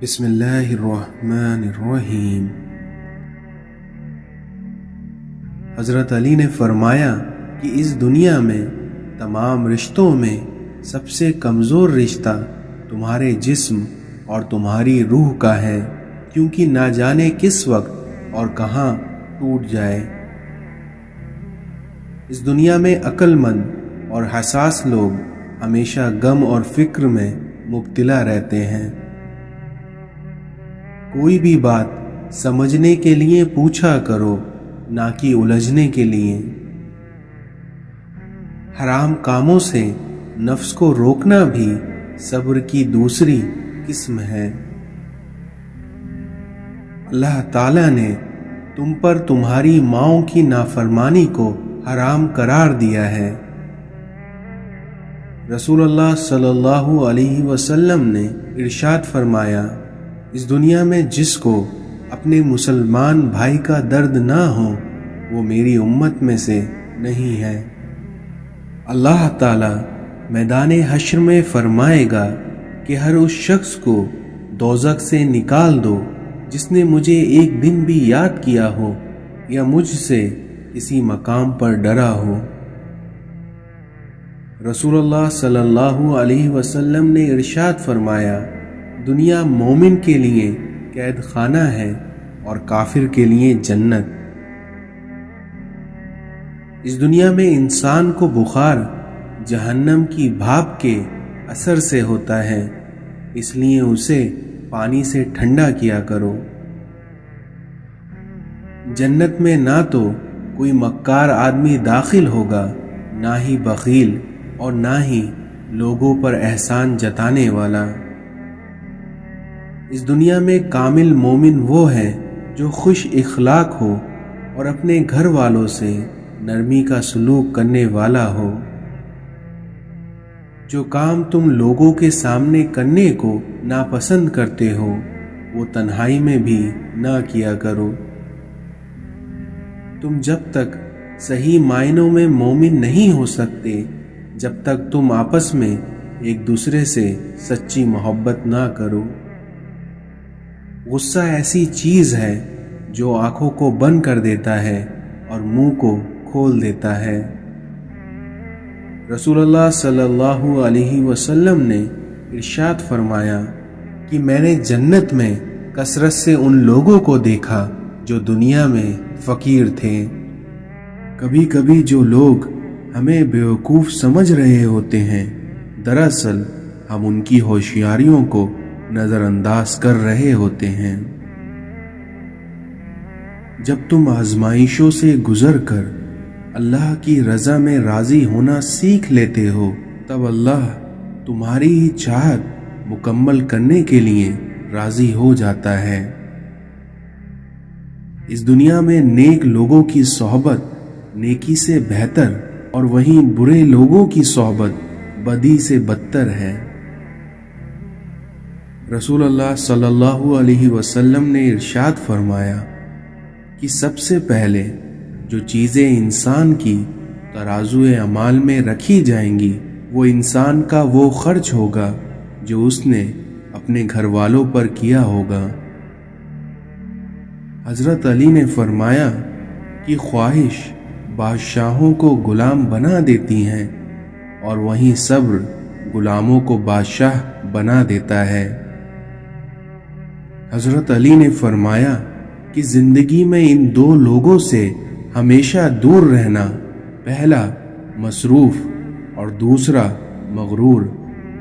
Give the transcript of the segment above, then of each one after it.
بسم اللہ الرحمن الرحیم۔ حضرت علی نے فرمایا کہ اس دنیا میں تمام رشتوں میں سب سے کمزور رشتہ تمہارے جسم اور تمہاری روح کا ہے، کیونکہ نہ جانے کس وقت اور کہاں ٹوٹ جائے۔ اس دنیا میں عقل مند اور حساس لوگ ہمیشہ غم اور فکر میں مبتلا رہتے ہیں۔ کوئی بھی بات سمجھنے کے لیے پوچھا کرو، نہ کہ الجھنے کے لیے۔ حرام کاموں سے نفس کو روکنا بھی صبر کی دوسری قسم ہے۔ اللہ تعالیٰ نے تم پر تمہاری ماؤں کی نافرمانی کو حرام قرار دیا ہے۔ رسول اللہ صلی اللہ علیہ وسلم نے ارشاد فرمایا، اس دنیا میں جس کو اپنے مسلمان بھائی کا درد نہ ہو وہ میری امت میں سے نہیں ہے۔ اللہ تعالیٰ میدان حشر میں فرمائے گا کہ ہر اس شخص کو دوزخ سے نکال دو جس نے مجھے ایک دن بھی یاد کیا ہو یا مجھ سے کسی مقام پر ڈرا ہو۔ رسول اللہ صلی اللہ علیہ وسلم نے ارشاد فرمایا، دنیا مومن کے لیے قید خانہ ہے اور کافر کے لیے جنت۔ اس دنیا میں انسان کو بخار جہنم کی بھاپ کے اثر سے ہوتا ہے، اس لیے اسے پانی سے ٹھنڈا کیا کرو۔ جنت میں نہ تو کوئی مکار آدمی داخل ہوگا، نہ ہی بخیل اور نہ ہی لوگوں پر احسان جتانے والا۔ اس دنیا میں کامل مومن وہ ہے جو خوش اخلاق ہو اور اپنے گھر والوں سے نرمی کا سلوک کرنے والا ہو۔ جو کام تم لوگوں کے سامنے کرنے کو ناپسند کرتے ہو وہ تنہائی میں بھی نہ کیا کرو۔ تم جب تک صحیح معنوں میں مومن نہیں ہو سکتے جب تک تم آپس میں ایک دوسرے سے سچی محبت نہ کرو۔ غصہ ایسی چیز ہے جو آنکھوں کو بند کر دیتا ہے اور منہ کو کھول دیتا ہے۔ رسول اللہ صلی اللہ علیہ وسلم نے ارشاد فرمایا کہ میں نے جنت میں کثرت سے ان لوگوں کو دیکھا جو دنیا میں فقیر تھے۔ کبھی کبھی جو لوگ ہمیں بیوقوف سمجھ رہے ہوتے ہیں، دراصل ہم ان کی ہوشیاریوں کو نظر انداز کر رہے ہوتے ہیں۔ جب تم آزمائشوں سے گزر کر اللہ کی رضا میں راضی ہونا سیکھ لیتے ہو، تب اللہ تمہاری ہی چاہت مکمل کرنے کے لیے راضی ہو جاتا ہے۔ اس دنیا میں نیک لوگوں کی صحبت نیکی سے بہتر اور وہیں برے لوگوں کی صحبت بدی سے بدتر ہے۔ رسول اللہ صلی اللہ علیہ وسلم نے ارشاد فرمایا کہ سب سے پہلے جو چیزیں انسان کی ترازوئے اعمال میں رکھی جائیں گی وہ انسان کا وہ خرچ ہوگا جو اس نے اپنے گھر والوں پر کیا ہوگا۔ حضرت علی نے فرمایا کہ خواہش بادشاہوں کو غلام بنا دیتی ہیں اور وہیں صبر غلاموں کو بادشاہ بنا دیتا ہے۔ حضرت علی نے فرمایا کہ زندگی میں ان دو لوگوں سے ہمیشہ دور رہنا، پہلا مصروف اور دوسرا مغرور،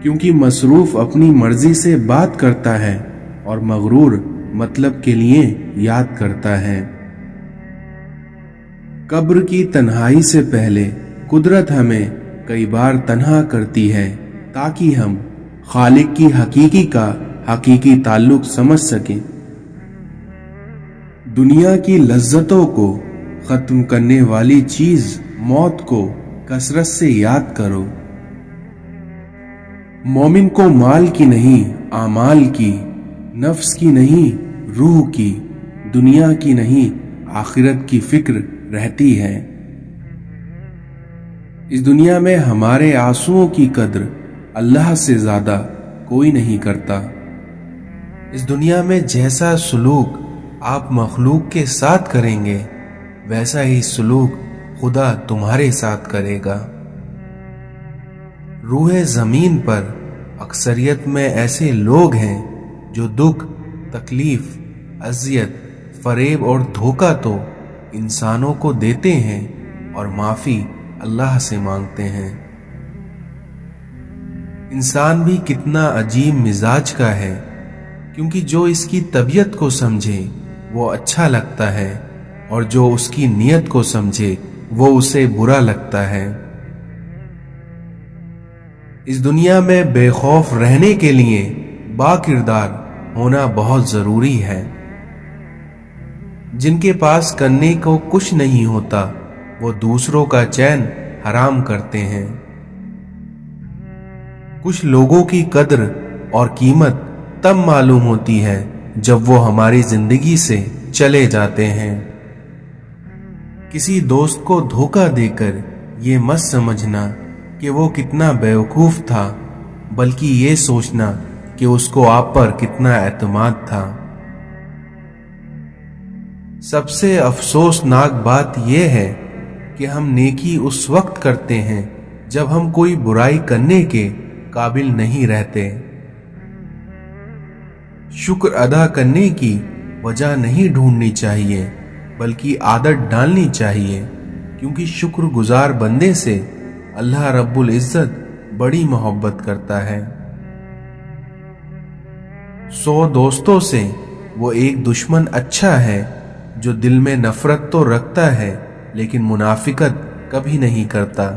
کیونکہ مصروف اپنی مرضی سے بات کرتا ہے اور مغرور مطلب کے لیے یاد کرتا ہے۔ قبر کی تنہائی سے پہلے قدرت ہمیں کئی بار تنہا کرتی ہے تاکہ ہم خالق کی حقیقی تعلق سمجھ سکیں۔ دنیا کی لذتوں کو ختم کرنے والی چیز موت کو کثرت سے یاد کرو۔ مومن کو مال کی نہیں اعمال کی، نفس کی نہیں روح کی، دنیا کی نہیں آخرت کی فکر رہتی ہے۔ اس دنیا میں ہمارے آنسوؤں کی قدر اللہ سے زیادہ کوئی نہیں کرتا۔ اس دنیا میں جیسا سلوک آپ مخلوق کے ساتھ کریں گے ویسا ہی سلوک خدا تمہارے ساتھ کرے گا۔ روح زمین پر اکثریت میں ایسے لوگ ہیں جو دکھ، تکلیف، اذیت، فریب اور دھوکہ تو انسانوں کو دیتے ہیں اور معافی اللہ سے مانگتے ہیں۔ انسان بھی کتنا عجیب مزاج کا ہے، کیونکہ جو اس کی طبیعت کو سمجھے وہ اچھا لگتا ہے اور جو اس کی نیت کو سمجھے وہ اسے برا لگتا ہے۔ اس دنیا میں بے خوف رہنے کے لیے با کردار ہونا بہت ضروری ہے۔ جن کے پاس کرنے کو کچھ نہیں ہوتا وہ دوسروں کا چین حرام کرتے ہیں۔ کچھ لوگوں کی قدر اور قیمت تب معلوم ہوتی ہے جب وہ ہماری زندگی سے چلے جاتے ہیں۔ کسی دوست کو دھوکہ دے کر یہ مت سمجھنا کہ وہ کتنا بیوقوف تھا، بلکہ یہ سوچنا کہ اس کو آپ پر کتنا اعتماد تھا۔ سب سے افسوسناک بات یہ ہے کہ ہم نیکی اس وقت کرتے ہیں جب ہم کوئی برائی کرنے کے قابل نہیں رہتے۔ شکر ادا کرنے کی وجہ نہیں ڈھونڈنی چاہیے بلکہ عادت ڈالنی چاہیے، کیونکہ شکر گزار بندے سے اللہ رب العزت بڑی محبت کرتا ہے۔ 100 دوستوں سے وہ ایک دشمن اچھا ہے جو دل میں نفرت تو رکھتا ہے لیکن منافقت کبھی نہیں کرتا۔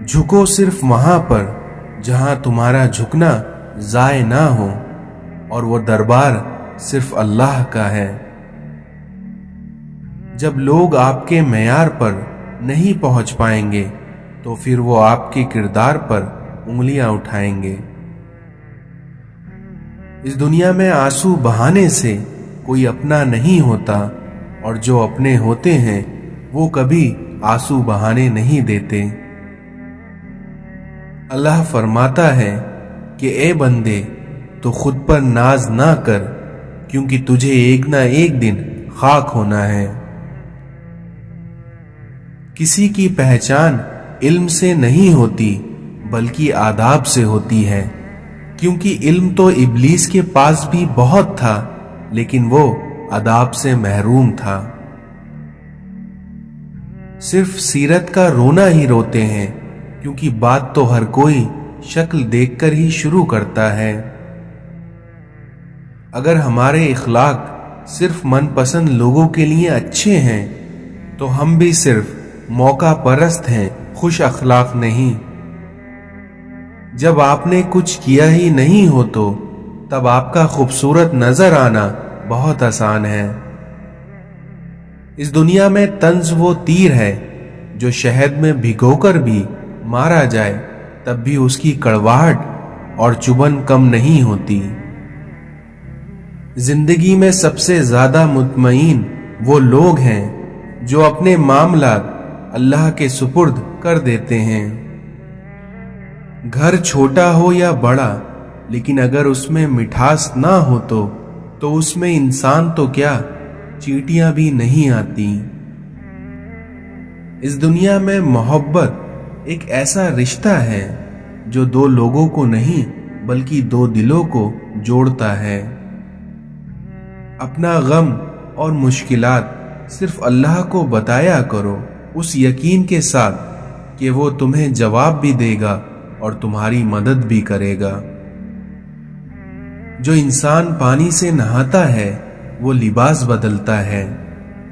جھکو صرف وہاں پر جہاں تمہارا جھکنا ضائع نہ ہو، اور وہ دربار صرف اللہ کا ہے۔ جب لوگ آپ کے معیار پر نہیں پہنچ پائیں گے تو پھر وہ آپ کے کردار پر انگلیاں اٹھائیں گے۔ اس دنیا میں آنسو بہانے سے کوئی اپنا نہیں ہوتا، اور جو اپنے ہوتے ہیں وہ کبھی آنسو بہانے نہیں دیتے۔ اللہ فرماتا ہے کہ اے بندے تو خود پر ناز نہ کر، کیونکہ تجھے ایک نہ ایک دن خاک ہونا ہے۔ کسی کی پہچان علم سے نہیں ہوتی بلکہ آداب سے ہوتی ہے، کیونکہ علم تو ابلیس کے پاس بھی بہت تھا لیکن وہ آداب سے محروم تھا۔ صرف سیرت کا رونا ہی روتے ہیں، کیونکہ بات تو ہر کوئی شکل دیکھ کر ہی شروع کرتا ہے۔ اگر ہمارے اخلاق صرف من پسند لوگوں کے لیے اچھے ہیں تو ہم بھی صرف موقع پرست ہیں، خوش اخلاق نہیں۔ جب آپ نے کچھ کیا ہی نہیں ہو تو تب آپ کا خوبصورت نظر آنا بہت آسان ہے۔ اس دنیا میں طنز وہ تیر ہے جو شہد میں بھگو کر بھی مارا جائے تب بھی اس کی کڑواہٹ اور چبھن کم نہیں ہوتی۔ زندگی میں سب سے زیادہ مطمئن وہ لوگ ہیں جو اپنے معاملات اللہ کے سپرد کر دیتے ہیں۔ گھر چھوٹا ہو یا بڑا، لیکن اگر اس میں مٹھاس نہ ہو تو اس میں انسان تو کیا چیٹیاں بھی نہیں آتی۔ اس دنیا میں محبت ایک ایسا رشتہ ہے جو 2 لوگوں کو نہیں بلکہ 2 دلوں کو جوڑتا ہے۔ اپنا غم اور مشکلات صرف اللہ کو بتایا کرو، اس یقین کے ساتھ کہ وہ تمہیں جواب بھی دے گا اور تمہاری مدد بھی کرے گا۔ جو انسان پانی سے نہاتا ہے وہ لباس بدلتا ہے،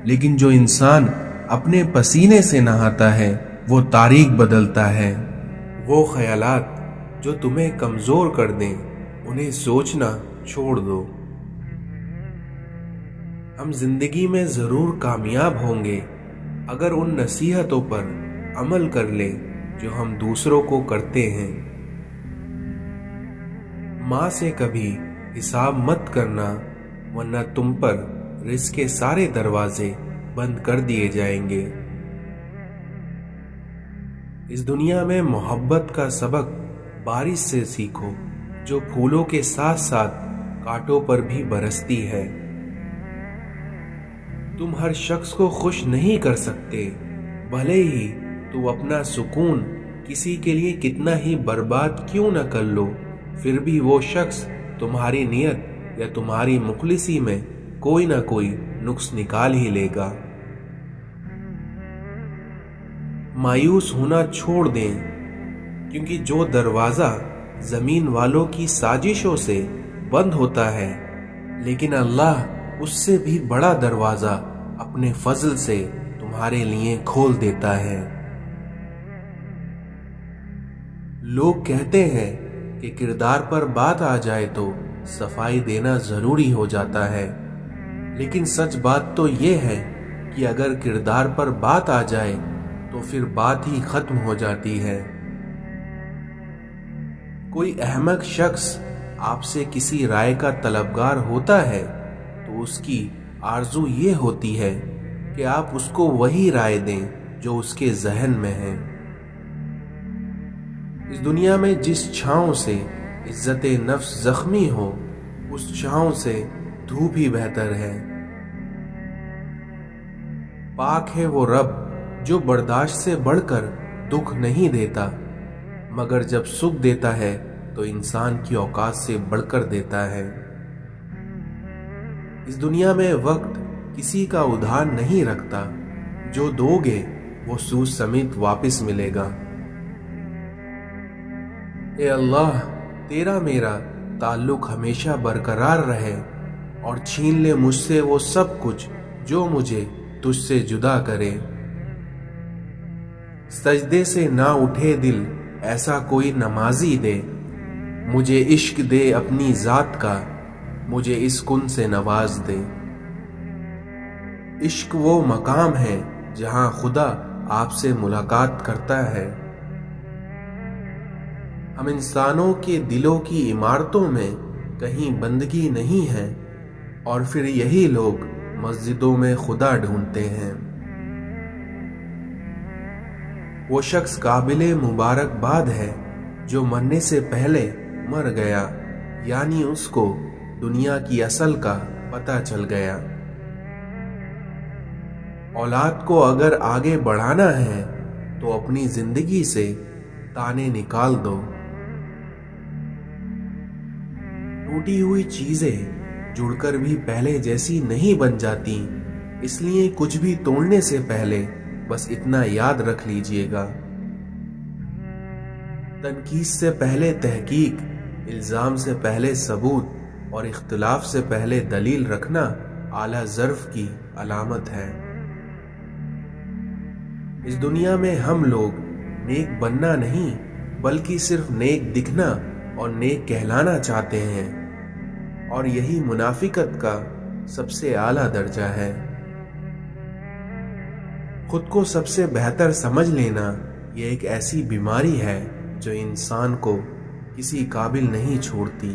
لیکن جو انسان اپنے پسینے سے نہاتا ہے وہ تاریخ بدلتا ہے۔ وہ خیالات جو تمہیں کمزور کر دیں انہیں سوچنا چھوڑ دو۔ ہم زندگی میں ضرور کامیاب ہوں گے اگر ان نصیحتوں پر عمل کر لیں جو ہم دوسروں کو کرتے ہیں۔ ماں سے کبھی حساب مت کرنا، ورنہ تم پر رزق کے سارے دروازے بند کر دیے جائیں گے۔ اس دنیا میں محبت کا سبق بارش سے سیکھو، جو پھولوں کے ساتھ ساتھ کانٹوں پر بھی برستی ہے۔ تم ہر شخص کو خوش نہیں کر سکتے، بھلے ہی تو اپنا سکون کسی کے لیے کتنا ہی برباد کیوں نہ کر لو، پھر بھی وہ شخص تمہاری نیت یا تمہاری مخلصی میں کوئی نہ کوئی نقص نکال ہی لے گا۔ مایوس ہونا چھوڑ دیں، کیونکہ جو دروازہ زمین والوں کی سازشوں سے بند ہوتا ہے، لیکن اللہ اس سے بھی بڑا دروازہ اپنے فضل سے تمہارے لیے کھول دیتا ہے۔ لوگ کہتے ہیں کہ کردار پر بات آ جائے تو صفائی دینا ضروری ہو جاتا ہے، لیکن سچ بات تو یہ ہے کہ اگر کردار پر بات آ جائے تو پھر بات ہی ختم ہو جاتی ہے۔ کوئی احمق شخص آپ سے کسی رائے کا طلبگار ہوتا ہے تو اس کی آرزو یہ ہوتی ہے کہ آپ اس کو وہی رائے دیں جو اس کے ذہن میں ہے۔ اس دنیا میں جس چھاؤں سے عزت نفس زخمی ہو، اس چھاؤں سے دھوپ ہی بہتر ہے۔ پاک ہے وہ رب جو برداشت سے بڑھ کر دکھ نہیں دیتا، مگر جب سکھ دیتا ہے تو انسان کی اوقات سے بڑھ کر دیتا ہے۔ اس دنیا میں وقت کسی کا ادھار نہیں رکھتا، جو دو گے وہ سود سمیت واپس ملے گا۔ اے اللہ، تیرا میرا تعلق ہمیشہ برقرار رہے اور چھین لے مجھ سے وہ سب کچھ جو مجھے تجھ سے جدا کرے۔ سجدے سے نہ اٹھے دل ایسا کوئی نمازی دے، مجھے عشق دے اپنی ذات کا، مجھے اس کن سے نواز دے۔ عشق وہ مقام ہے جہاں خدا آپ سے ملاقات کرتا ہے۔ ہم انسانوں کے دلوں کی عمارتوں میں کہیں بندگی نہیں ہے، اور پھر یہی لوگ مسجدوں میں خدا ڈھونڈتے ہیں۔ وہ شخص قابل مبارکباد ہے جو مرنے سے پہلے مر گیا، یعنی اس کو دنیا کی اصل کا پتہ چل گیا۔ اولاد کو اگر آگے بڑھانا ہے تو اپنی زندگی سے تانے نکال دو۔ ٹوٹی ہوئی چیزیں جڑ کر بھی پہلے جیسی نہیں بن جاتی، اس لیے کچھ بھی توڑنے سے پہلے بس اتنا یاد رکھ لیجئے گا، تنقید سے پہلے تحقیق، الزام سے پہلے ثبوت اور اختلاف سے پہلے دلیل رکھنا اعلیٰ ظرف کی علامت ہے۔ اس دنیا میں ہم لوگ نیک بننا نہیں بلکہ صرف نیک دکھنا اور نیک کہلانا چاہتے ہیں، اور یہی منافقت کا سب سے اعلیٰ درجہ ہے۔ خود کو سب سے بہتر سمجھ لینا یہ ایک ایسی بیماری ہے جو انسان کو کسی قابل نہیں چھوڑتی۔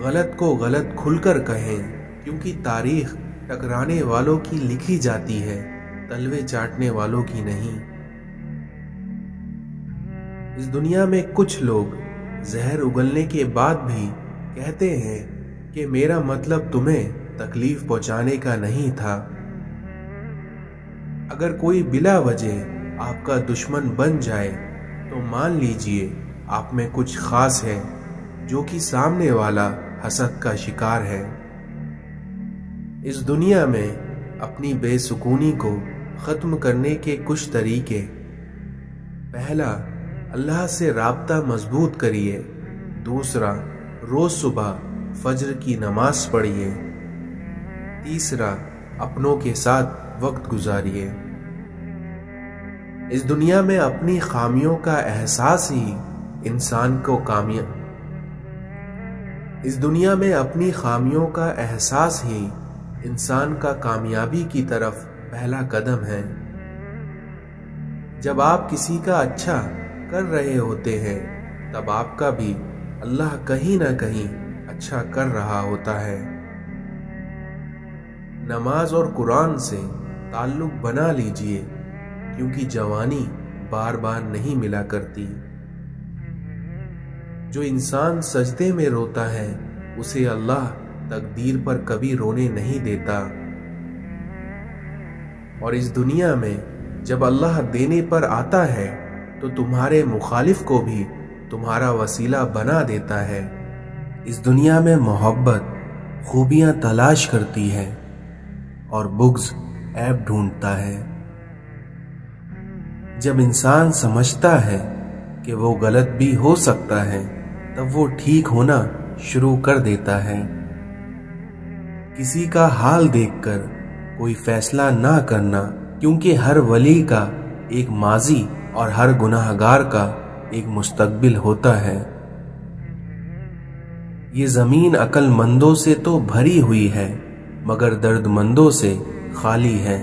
غلط کو غلط کھل کر کہیں، کیونکہ تاریخ ٹکرانے والوں کی لکھی جاتی ہے، تلوے چاٹنے والوں کی نہیں۔ اس دنیا میں کچھ لوگ زہر اگلنے کے بعد بھی کہتے ہیں کہ میرا مطلب تمہیں تکلیف پہنچانے کا نہیں تھا۔ اگر کوئی بلا وجہ آپ کا دشمن بن جائے تو مان لیجئے آپ میں کچھ خاص ہے جو کہ سامنے والا حسد کا شکار ہے۔ اس دنیا میں اپنی بے سکونی کو ختم کرنے کے کچھ طریقے: پہلا، اللہ سے رابطہ مضبوط کریے۔ دوسرا، روز صبح فجر کی نماز پڑھیے۔ تیسرا، اپنوں کے ساتھ وقت گزاریے۔ اس دنیا میں اپنی خامیوں کا احساس ہی انسان کو انسان کا کامیابی کی طرف پہلا قدم ہے۔ جب آپ کسی کا اچھا کر رہے ہوتے ہیں تب آپ کا بھی اللہ کہیں نہ کہیں اچھا کر رہا ہوتا ہے۔ نماز اور قرآن سے تعلق بنا لیجئے، کیونکہ جوانی بار بار نہیں ملا کرتی۔ جو انسان سجدے میں روتا ہے اسے اللہ تقدیر پر کبھی رونے نہیں دیتا، اور اس دنیا میں جب اللہ دینے پر آتا ہے تو تمہارے مخالف کو بھی تمہارا وسیلہ بنا دیتا ہے۔ اس دنیا میں محبت خوبیاں تلاش کرتی ہے اور بغض عیب ڈھونڈتا ہے۔ جب انسان سمجھتا ہے کہ وہ غلط بھی ہو سکتا ہے تب وہ ٹھیک ہونا شروع کر دیتا ہے۔ کسی کا حال دیکھ کر کوئی فیصلہ نہ کرنا، کیونکہ ہر ولی کا ایک ماضی اور ہر گناہگار کا ایک مستقبل ہوتا ہے۔ یہ زمین عقل مندوں سے تو بھری ہوئی ہے مگر درد مندوں سے خالی ہے۔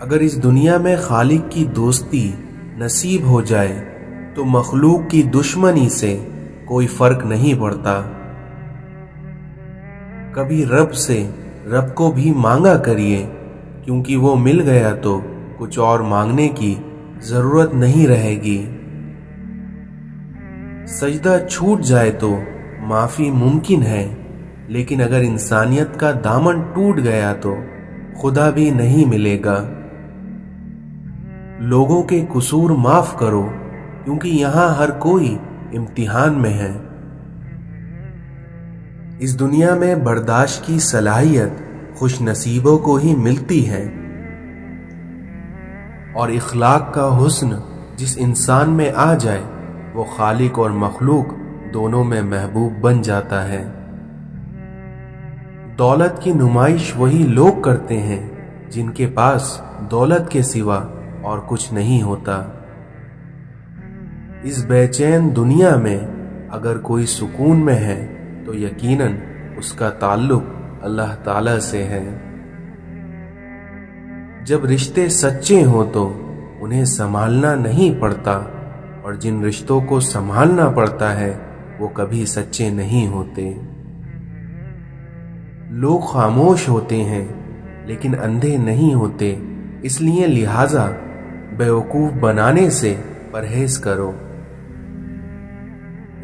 اگر اس دنیا میں خالق کی دوستی نصیب ہو جائے تو مخلوق کی دشمنی سے کوئی فرق نہیں پڑتا۔ کبھی رب سے رب کو بھی مانگا کریے، کیونکہ وہ مل گیا تو کچھ اور مانگنے کی ضرورت نہیں رہے گی۔ سجدہ چھوٹ جائے تو معافی ممکن ہے، لیکن اگر انسانیت کا دامن ٹوٹ گیا تو خدا بھی نہیں ملے گا۔ لوگوں کے قصور معاف کرو، کیونکہ یہاں ہر کوئی امتحان میں ہے۔ اس دنیا میں برداشت کی صلاحیت خوش نصیبوں کو ہی ملتی ہے، اور اخلاق کا حسن جس انسان میں آ جائے وہ خالق اور مخلوق دونوں میں محبوب بن جاتا ہے۔ دولت کی نمائش وہی لوگ کرتے ہیں جن کے پاس دولت کے سوا اور کچھ نہیں ہوتا۔ اس بے چین دنیا میں اگر کوئی سکون میں ہے تو یقیناً اس کا تعلق اللہ تعالی سے ہے۔ جب رشتے سچے ہوں تو انہیں سنبھالنا نہیں پڑتا، اور جن رشتوں کو سنبھالنا پڑتا ہے وہ کبھی سچے نہیں ہوتے۔ لوگ خاموش ہوتے ہیں لیکن اندھے نہیں ہوتے، اس لیے لہٰذا بیوقوف بنانے سے پرہیز کرو۔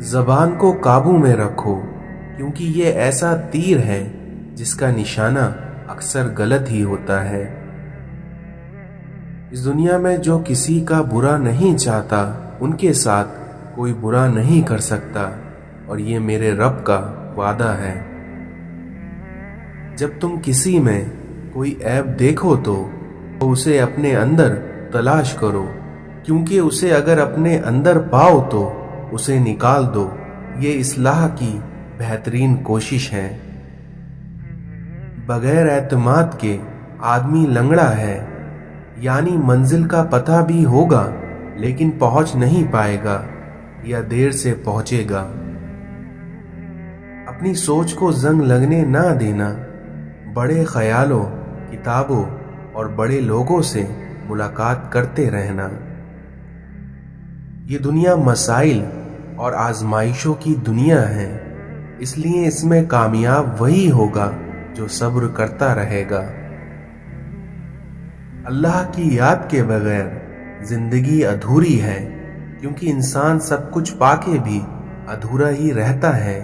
زبان کو قابو میں رکھو، کیونکہ یہ ایسا تیر ہے جس کا نشانہ اکثر غلط ہی ہوتا ہے۔ اس دنیا میں جو کسی کا برا نہیں چاہتا ان کے ساتھ کوئی برا نہیں کر سکتا، اور یہ میرے رب کا وعدہ ہے۔ جب تم کسی میں کوئی عیب دیکھو تو اسے اپنے اندر تلاش کرو، کیونکہ اسے اگر اپنے اندر پاؤ تو اسے نکال دو۔ یہ اصلاح کی بہترین کوشش ہے۔ بغیر اعتماد کے آدمی لنگڑا ہے، یعنی منزل کا پتہ بھی ہوگا لیکن پہنچ نہیں پائے گا یا دیر سے پہنچے گا۔ اپنی سوچ کو زنگ لگنے نہ دینا، بڑے خیالوں، کتابوں اور بڑے لوگوں سے ملاقات کرتے رہنا۔ یہ دنیا مسائل اور آزمائشوں کی دنیا ہے، اس لیے اس میں کامیاب وہی ہوگا جو صبر کرتا رہے گا۔ اللہ کی یاد کے بغیر زندگی ادھوری ہے، کیونکہ انسان سب کچھ پا کے بھی ادھورا ہی رہتا ہے،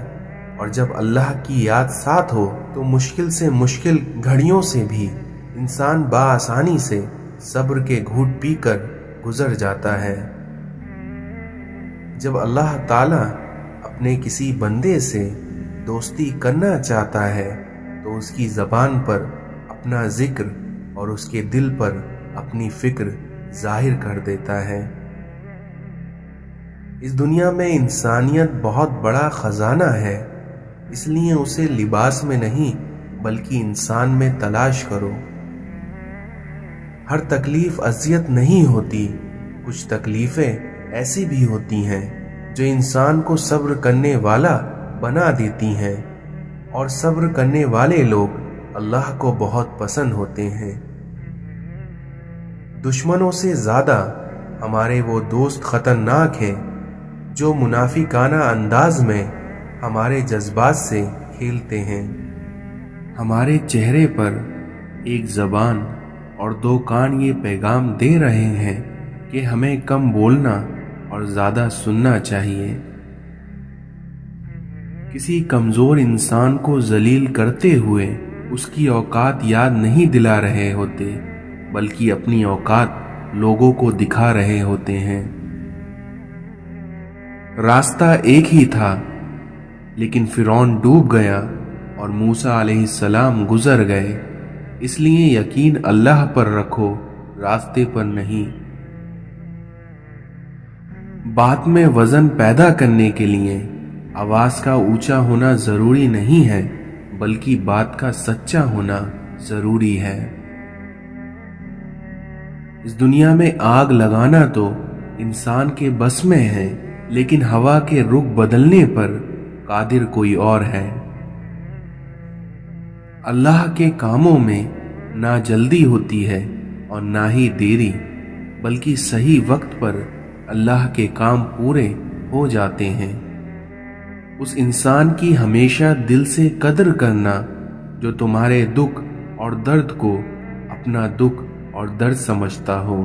اور جب اللہ کی یاد ساتھ ہو تو مشکل سے مشکل گھڑیوں سے بھی انسان بآسانی سے صبر کے گھونٹ پی کر گزر جاتا ہے۔ جب اللہ تعالی اپنے کسی بندے سے دوستی کرنا چاہتا ہے تو اس کی زبان پر اپنا ذکر اور اس کے دل پر اپنی فکر ظاہر کر دیتا ہے۔ اس دنیا میں انسانیت بہت بڑا خزانہ ہے، اس لیے اسے لباس میں نہیں بلکہ انسان میں تلاش کرو۔ ہر تکلیف اذیت نہیں ہوتی، کچھ تکلیفیں ایسی بھی ہوتی ہیں جو انسان کو صبر کرنے والا بنا دیتی ہیں، اور صبر کرنے والے لوگ اللہ کو بہت پسند ہوتے ہیں۔ دشمنوں سے زیادہ ہمارے وہ دوست خطرناک ہیں جو منافقانہ انداز میں ہمارے جذبات سے کھیلتے ہیں۔ ہمارے چہرے پر ایک زبان اور دو کان یہ پیغام دے رہے ہیں کہ ہمیں کم بولنا اور زیادہ سننا چاہیے۔ کسی کمزور انسان کو ذلیل کرتے ہوئے اس کی اوقات یاد نہیں دلا رہے ہوتے، بلکہ اپنی اوقات لوگوں کو دکھا رہے ہوتے ہیں۔ راستہ ایک ہی تھا، لیکن فرعون ڈوب گیا اور موسیٰ علیہ السلام گزر گئے۔ اس لیے یقین اللہ پر رکھو، راستے پر نہیں۔ بات میں وزن پیدا کرنے کے لیے آواز کا اونچا ہونا ضروری نہیں ہے، بلکہ بات کا سچا ہونا ضروری ہے۔ اس دنیا میں آگ لگانا تو انسان کے بس میں ہے، لیکن ہوا کے رخ بدلنے پر قادر کوئی اور ہے۔ اللہ کے کاموں میں نہ جلدی ہوتی ہے اور نہ ہی دیری، بلکہ صحیح وقت پر اللہ کے کام پورے ہو جاتے ہیں۔ اس انسان کی ہمیشہ دل سے قدر کرنا جو تمہارے دکھ اور درد کو اپنا دکھ اور درد سمجھتا ہو۔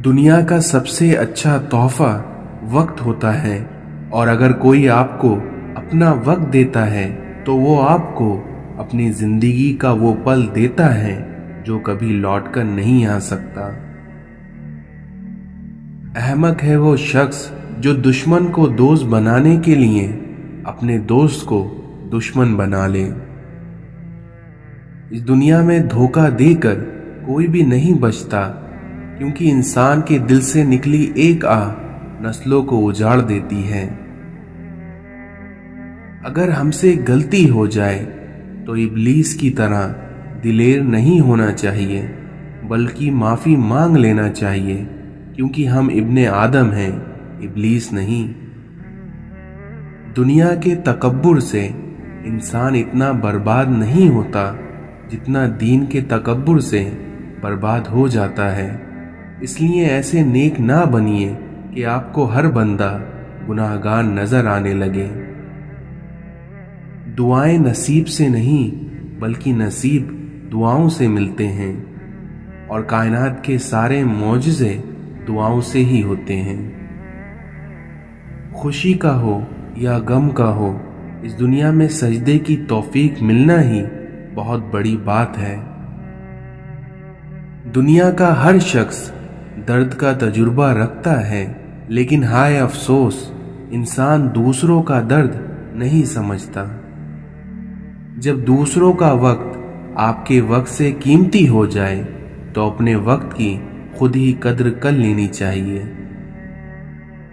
دنیا کا سب سے اچھا تحفہ وقت ہوتا ہے، اور اگر کوئی آپ کو اپنا وقت دیتا ہے تو وہ آپ کو اپنی زندگی کا وہ پل دیتا ہے جو کبھی لوٹ کر نہیں آ سکتا۔ احمق ہے وہ شخص جو دشمن کو دوست بنانے کے لیے اپنے دوست کو دشمن بنا لے۔ اس دنیا میں دھوکہ دے کر کوئی بھی نہیں بچتا، کیونکہ انسان کے دل سے نکلی ایک آہ نسلوں کو اجاڑ دیتی ہے۔ اگر ہم سے غلطی ہو جائے تو ابلیس کی طرح دلیر نہیں ہونا چاہیے، بلکہ معافی مانگ لینا چاہیے، کیونکہ ہم ابن آدم ہیں، ابلیس نہیں۔ دنیا کے تکبر سے انسان اتنا برباد نہیں ہوتا جتنا دین کے تکبر سے برباد ہو جاتا ہے۔ اس لیے ایسے نیک نہ بنیے کہ آپ کو ہر بندہ گناہگار نظر آنے لگے۔ دعائیں نصیب سے نہیں بلکہ نصیب دعاؤں سے ملتے ہیں، اور کائنات کے سارے معجزے دعاؤں سے ہی ہوتے ہیں۔ خوشی کا ہو یا غم کا ہو، اس دنیا میں سجدے کی توفیق ملنا ہی بہت بڑی بات ہے۔ دنیا کا ہر شخص درد کا تجربہ رکھتا ہے، لیکن ہائے افسوس انسان دوسروں کا درد نہیں سمجھتا۔ جب دوسروں کا وقت آپ کے وقت سے قیمتی ہو جائے تو اپنے وقت کی خود ہی قدر کر لینی چاہیے۔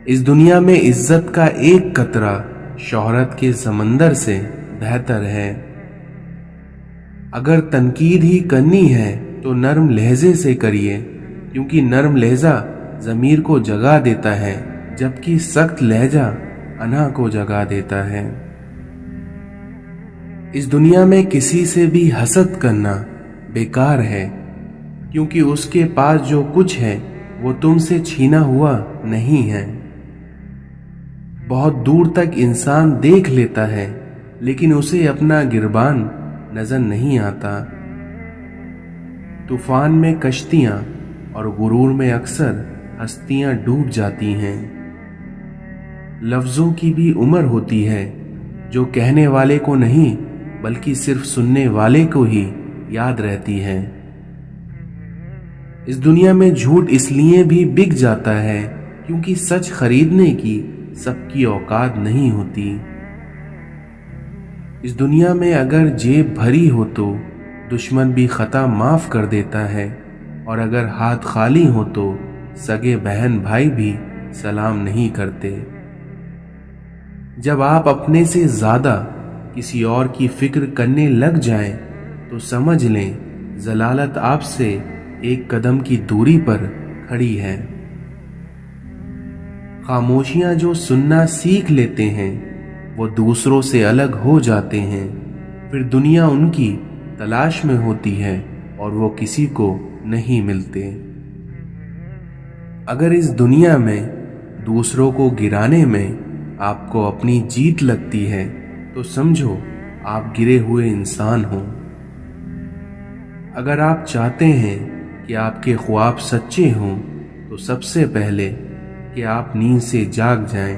اس دنیا میں عزت کا ایک قطرہ شہرت کے سمندر سے بہتر ہے۔ اگر تنقید ہی کرنی ہے تو نرم لہجے سے کریے، کیونکہ نرم لہجہ ضمیر کو جگا دیتا ہے، جبکہ سخت لہجہ انا کو جگا دیتا ہے۔ اس دنیا میں کسی سے بھی حسد کرنا بیکار ہے، کیونکہ اس کے پاس جو کچھ ہے وہ تم سے چھینا ہوا نہیں ہے۔ بہت دور تک انسان دیکھ لیتا ہے، لیکن اسے اپنا گربان نظر نہیں آتا۔ طوفان میں کشتیاں اور غرور میں اکثر ہستیاں ڈوب جاتی ہیں۔ لفظوں کی بھی عمر ہوتی ہے، جو کہنے والے کو نہیں بلکہ صرف سننے والے کو ہی یاد رہتی ہے۔ اس دنیا میں جھوٹ اس لیے بھی بک جاتا ہے کیونکہ سچ خریدنے کی سب کی اوقات نہیں ہوتی۔ اس دنیا میں اگر جیب بھری ہو تو دشمن بھی خطا معاف کر دیتا ہے، اور اگر ہاتھ خالی ہو تو سگے بہن بھائی بھی سلام نہیں کرتے۔ جب آپ اپنے سے زیادہ کسی اور کی فکر کرنے لگ جائیں تو سمجھ لیں ضلالت آپ سے ایک قدم کی دوری پر کھڑی ہے۔ خاموشیاں جو سننا سیکھ لیتے ہیں وہ دوسروں سے الگ ہو جاتے ہیں، پھر دنیا ان کی تلاش میں ہوتی ہے اور وہ کسی کو نہیں ملتے۔ اگر اس دنیا میں دوسروں کو گرانے میں آپ کو اپنی جیت لگتی ہے تو سمجھو آپ گرے ہوئے انسان ہو۔ اگر آپ چاہتے ہیں کہ آپ کے خواب سچے ہوں تو سب سے پہلے کہ آپ نیند سے جاگ جائیں۔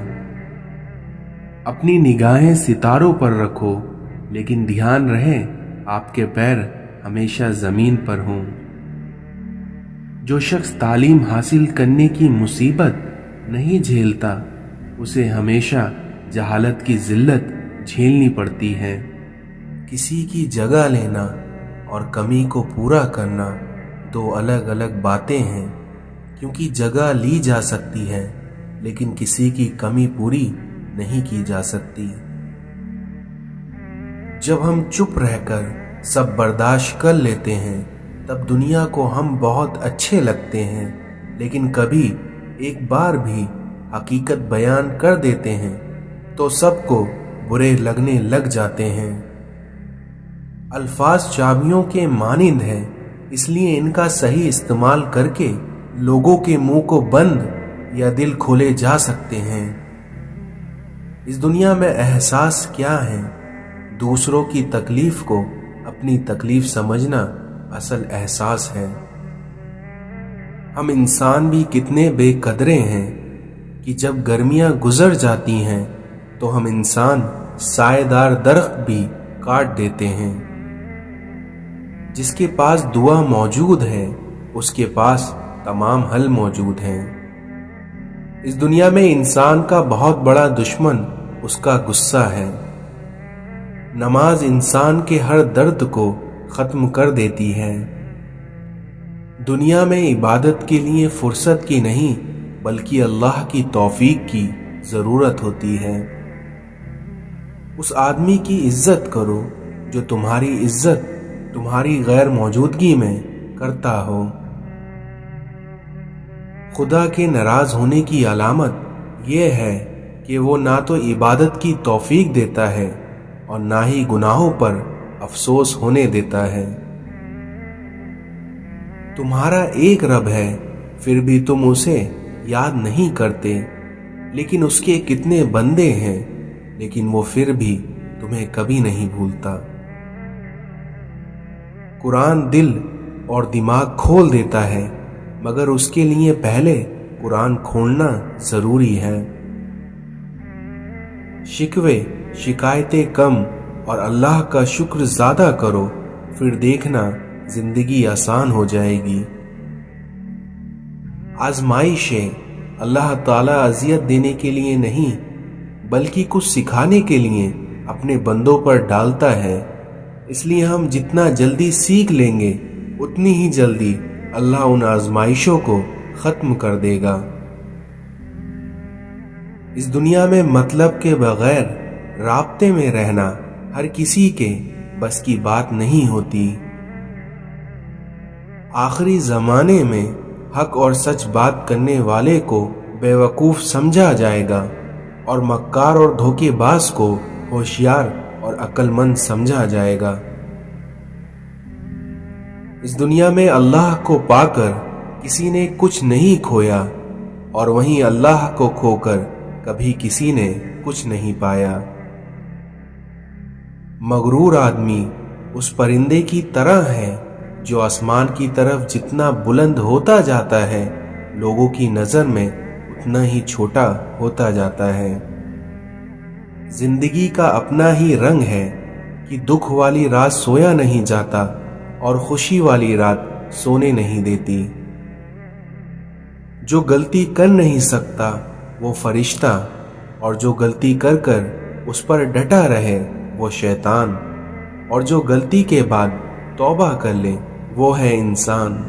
اپنی نگاہیں ستاروں پر رکھو، لیکن دھیان رہے آپ کے پیر ہمیشہ زمین پر ہوں۔ جو شخص تعلیم حاصل کرنے کی مصیبت نہیں جھیلتا، اسے ہمیشہ جہالت کی ذلت جھیلنی پڑتی ہے۔ کسی کی جگہ لینا اور کمی کو پورا کرنا دو الگ الگ باتیں ہیں، کیونکہ جگہ لی جا سکتی ہے لیکن کسی کی کمی پوری نہیں کی جا سکتی۔ جب ہم چپ رہ کر سب برداشت کر لیتے ہیں تب دنیا کو ہم بہت اچھے لگتے ہیں، لیکن کبھی ایک بار بھی حقیقت بیان کر دیتے ہیں تو سب کو برے لگنے لگ جاتے ہیں۔ الفاظ چابیوں کے مانند ہیں، اس لیے ان کا صحیح استعمال کر کے لوگوں کے منہ کو بند یا دل کھولے جا سکتے ہیں۔ اس دنیا میں احساس کیا ہے؟ دوسروں کی تکلیف کو اپنی تکلیف سمجھنا اصل احساس ہے۔ ہم انسان بھی کتنے بے قدرے ہیں کہ جب گرمیاں گزر جاتی ہیں تو ہم انسان سائے دار درخت بھی کاٹ دیتے ہیں۔ جس کے پاس دعا موجود ہے اس کے پاس تمام حل موجود ہیں۔ اس دنیا میں انسان کا بہت بڑا دشمن اس کا غصہ ہے۔ نماز انسان کے ہر درد کو ختم کر دیتی ہے۔ دنیا میں عبادت کے لیے فرصت کی نہیں بلکہ اللہ کی توفیق کی ضرورت ہوتی ہے۔ اس آدمی کی عزت کرو جو تمہاری عزت تمہاری غیر موجودگی میں کرتا ہو۔ خدا کے ناراض ہونے کی علامت یہ ہے کہ وہ نہ تو عبادت کی توفیق دیتا ہے اور نہ ہی گناہوں پر افسوس ہونے دیتا ہے۔ تمہارا ایک رب ہے پھر بھی تم اسے یاد نہیں کرتے، لیکن اس کے کتنے بندے ہیں لیکن وہ پھر بھی تمہیں کبھی نہیں بھولتا۔ قرآن دل اور دماغ کھول دیتا ہے، مگر اس کے لیے پہلے قرآن کھولنا ضروری ہے۔ شکوے شکایتیں کم اور اللہ کا شکر زیادہ کرو، پھر دیکھنا زندگی آسان ہو جائے گی۔ آزمائشیں اللہ تعالیٰ اذیت دینے کے لیے نہیں بلکہ کچھ سکھانے کے لیے اپنے بندوں پر ڈالتا ہے، اس لیے ہم جتنا جلدی سیکھ لیں گے اتنی ہی جلدی اللہ ان آزمائشوں کو ختم کر دے گا۔ اس دنیا میں مطلب کے بغیر رابطے میں رہنا ہر کسی کے بس کی بات نہیں ہوتی۔ آخری زمانے میں حق اور سچ بات کرنے والے کو بے وقوف سمجھا جائے گا اور مکار اور دھوکے باز کو ہوشیار اور عقل مند سمجھا جائے گا۔ اس دنیا میں اللہ کو پا کر کسی نے کچھ نہیں کھویا اور وہیں اللہ کو کھو کر کبھی کسی نے کچھ نہیں پایا۔ مغرور آدمی اس پرندے کی طرح ہے جو آسمان کی طرف جتنا بلند ہوتا جاتا ہے لوگوں کی نظر میں اتنا ہی چھوٹا ہوتا جاتا ہے۔ زندگی کا اپنا ہی رنگ ہے کہ دکھ والی رات سویا نہیں جاتا اور خوشی والی رات سونے نہیں دیتی۔ جو غلطی کر نہیں سکتا وہ فرشتہ، اور جو غلطی کر کر اس پر ڈٹا رہے وہ شیطان، اور جو غلطی کے بعد توبہ کر لے وہ ہے انسان۔